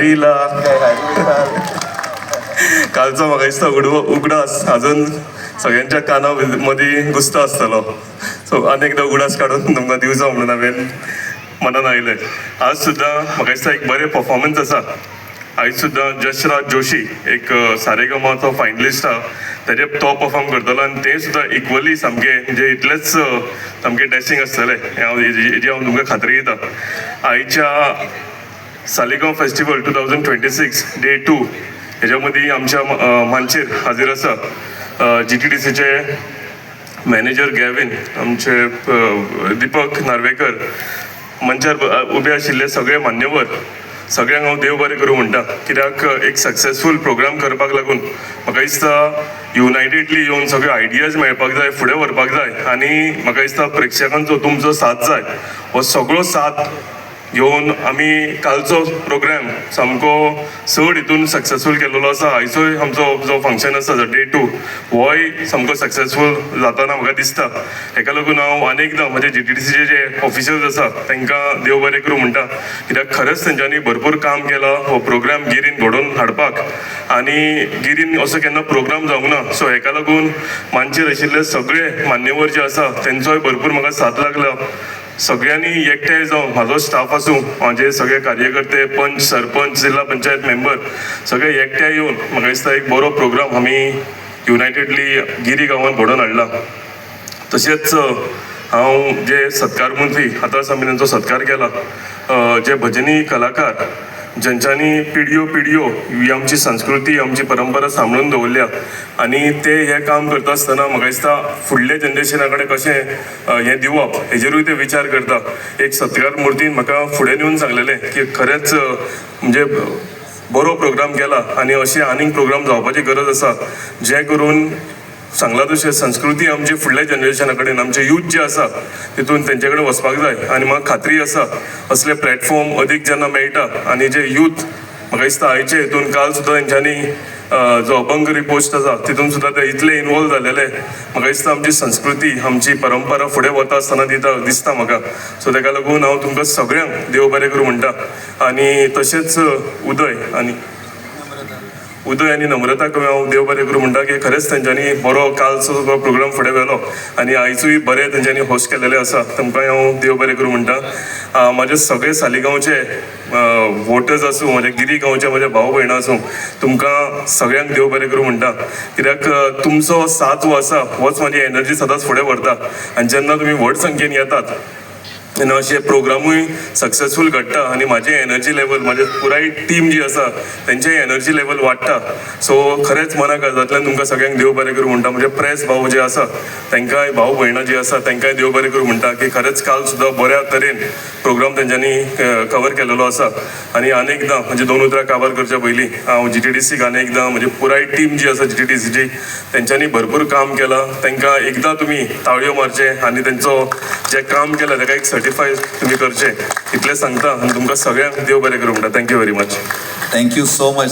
हरीला कालचो म्हाका दिसता उगडास अजून सगळ्यांच्या काना मदीं घुसता आसतलो. सो अनेकदा उगडास काडून तुमकां दिवचो म्हणून हांवें मनान आयलें. आज सुद्दां म्हाका दिसता एक बरें परफॉर्मन्स आसा. आयज सुद्दां जसराज जोशी एक सारेगमाचो फायनलिस्ट आहा, तेजे तो परफॉर्म करतलो आनी ते सुद्दां इक्वली सामके म्हणजे इतलेच सामके डॅसिंग आसतले हेजी हांव तुमकां खात्री दिता. आयच्या सालिगांव फेस्टिवल 2026 डे 2 हेज्या मदीं आमच्या मानशेर हाजीर आसा GTDCचे मॅनेजर गॅविन, आमचे दीपक नार्वेकर, मंचार उबे आशिल्ले सगळे मान्यवर, सगळ्यांक हांव देव बरें करूं म्हणटा. कित्याक एक सक्सेसफूल प्रोग्राम करपाक लागून म्हाका दिसता युनायटेडली येवन सगळे आयडियाज मेळपाक जाय, फुडें व्हरपाक जाय आनी म्हाका दिसता प्रेक्षकांचो तुमचो साथ जाय. हो सगळो साथ घेवन आमी कालचो प्रोग्राम सामको चड हितून सक्सेसफूल केल्लो आसा. आयचोय आमचो जो फंक्शन आसा डे 2 होय सामको सक्सेसफूल जाताना म्हाका दिसता. हेका लागून हांव अनेकदां म्हणजे GTDCचे जे ऑफिशल्स आसा तांकां देव बरें करूं म्हणटा. कित्याक खरेंच तेंच्यांनी भरपूर काम केलां हो प्रोग्राम गिरीन घडोवन हाडपाक, आनी गिरीन असो केन्ना प्रोग्राम जावंक ना. सो हेका लागून मानशेर आशिल्ले सगळे मान्यवर जे आसा तेंचोय भरपूर म्हाका साथ लागला. सगळ्यांनी एकठांय जावन म्हाजो स्टाफ आसूं, म्हाजे सगळे कार्यकर्ते, पंच, सरपंच, जिल्हा पंचायत मेंबर सगळे एकठांय येवन म्हाका दिसता एक बरो प्रोग्राम आमी युनायटेडली गिरी गांवांत घडोवन हाडला. तशेंच हांव जे सत्कार मंत्री आतांच आमी तांचो सत्कार केला, जे भजनी कलाकार ज्यांच्यांनी पिढयो ही आमची संस्कृती आमची परंपरा सांबाळून दवरल्या, आनी ते हे काम करता आसतना म्हाका दिसता फुडल्या जनरेशना कडेन कशें हें दिवप हेजेरूय ते विचार करता. एक सत्कार मुर्तीन म्हाका फुडें येवन सांगलेलें की खरेंच म्हणजे बरो प्रोग्राम केला आनी अशें आनीक प्रोग्राम जावपाची गरज आसा, जें करून सांगला तशें संस्कृती आमची फुडल्या जनरेशना कडेन आमचे यूथ जे आसा तितून तेंचे कडेन वचपाक जाय. आनी म्हाका खात्री आसा असले प्लॅटफॉर्म अदीक जेन्ना मेळटा आनी जे यूथ म्हाका दिसता आयचे हितून काल सुद्दां तेंच्यांनी जो अभंगरी पोस्ट आसा तितून सुद्दां ते इतले इनवॉल्व जालेले, म्हाका दिसता आमची संस्कृती आमची परंपरा फुडें वता आसतना दिसता म्हाका. सो तेका लागून हांव तुमकां सगळ्यांक देव बरें करूं म्हणटा. आनी तशेंच उदय आनी नम्रताक हांव देव बरें करूं म्हणटा की खरेंच तेंच्यांनी बरो कालचो प्रोग्राम फुडें व्हेलो आनी आयजूय बरें तेंच्यांनी होस्ट केलेलें आसा. तुमकां हांव देव बरें करूं म्हणटा. म्हाजे सगळे सालिगांवचे वोटर्स आसूं, म्हाजे गिरी गांवचे म्हाजे भाव भयणां आसूं, तुमकां सगळ्यांक देव बरें करूं म्हणटा. कित्याक तुमचो साथ हो आसा होच म्हाजी एनर्जी सदांच फुडें व्हरता. आनी जेन्ना तुमी व्हड संख्येन येतात आनी अशें प्रोग्रामूय सक्सेसफूल घडटा आनी म्हाजें एनर्जी लेवल, म्हाजे पुराय टीम जी आसा तेंचेय एनर्जी लेवल वाडटा. सो खरेंच मना काळजांतल्यान तुमकां सगळ्यांक देव बरें करूं म्हणटा. म्हणजे प्रेस भाव जे आसा तांकांय, भाव भयणां जी आसा तांकांय देव बरें करूं म्हणटा की खरेंच काल सुद्दां बऱ्या तरेन प्रोग्राम तेंच्यांनी कवर केलेलो आसा. आनी अनेकदां म्हणजे 2 उतरां काबार करच्या पयलीं हांव GTDCक अनेकदां म्हणजे पुराय टीम जी आसा GTDCची तेंच्यांनी भरपूर काम केलां. तांकां एकदां तुमी ताळयो मारचे आनी तेंचो जें काम केलां ताका एक सर्टिफाय तुम्ही करचे इतलें सांगता. आनी तुमकां सगळ्यांक देव बरें करूं म्हणटा. Thank you very much. Thank you so much.